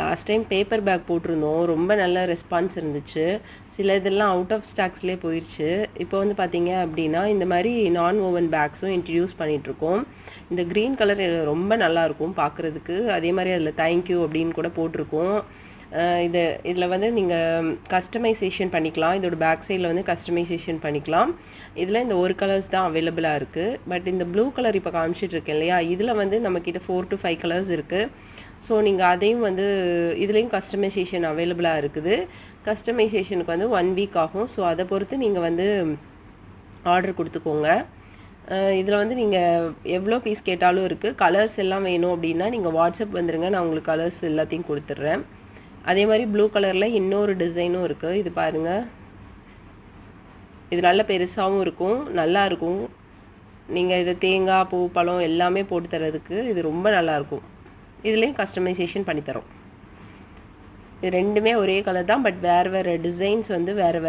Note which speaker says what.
Speaker 1: Last time paper bag போட்டிருந்தோம். ரொம்ப நல்ல ரெஸ்பான்ஸ் இருந்துச்சு. சில இதெல்லாம் அவுட் ஆஃப் ஸ்டாக்ஸ்லேயே போயிடுச்சு. இப்போ வந்து பார்த்தீங்க அப்படின்னா, இந்த மாரி நான் ஓவன் பேக்ஸும் இன்ட்ரடியூஸ் பண்ணிகிட்ருக்கோம். இந்த க்ரீன் கலர் ரொம்ப நல்லாயிருக்கும் பார்க்குறதுக்கு. அதே மாரி அதில் தேங்க் யூ அப்படின்னு கூட போட்டிருக்கோம். இதில் வந்து நீங்கள் கஸ்டமைசேஷன் பண்ணிக்கலாம். இதோட பேக் சைடில் வந்து கஸ்டமைசேஷன் பண்ணிக்கலாம். இதில் இந்த ஒரு கலர்ஸ் தான் அவைலபிளாக இருக்குது. பட் இந்த ப்ளூ கலர் இப்போ காமிச்சிட்ருக்கேன் இல்லையா, இதில் வந்து நம்மக்கிட்ட 4 to 5 கலர்ஸ் இருக்குது. ஸோ நீங்கள் அதையும் வந்து இதுலேயும் கஸ்டமைசேஷன் அவைலபிளாக இருக்குது. கஸ்டமைசேஷனுக்கு வந்து 1 வீக் ஆகும். ஸோ அதை பொறுத்து நீங்கள் வந்து ஆர்டர் கொடுத்துக்கோங்க. இதில் வந்து நீங்கள் எவ்வளோ பீஸ் கேட்டாலும் இருக்குது. கலர்ஸ் எல்லாம் வேணும் அப்படின்னா நீங்கள் வாட்ஸ்அப் வந்துடுங்க, நான் உங்களுக்கு கலர்ஸ் எல்லாத்தையும் கொடுத்துட்றேன். அதே மாதிரி ப்ளூ கலரில் இன்னொரு டிசைனும் இருக்குது. இது பாருங்கள், இது நல்ல பெருசாகவும் இருக்கும், நல்லா இருக்கும். நீங்கள் இதை தேங்காய், பூ, பழம் எல்லாமே போட்டு தரதுக்கு இது ரொம்ப நல்லாயிருக்கும். இதுலேயும் கஸ்டமைசேஷன் பண்ணித்தரோம். இது ரெண்டுமே ஒரே கலர் தான், பட் வேறு வேறு டிசைன்ஸ் வந்து வேறு வேறு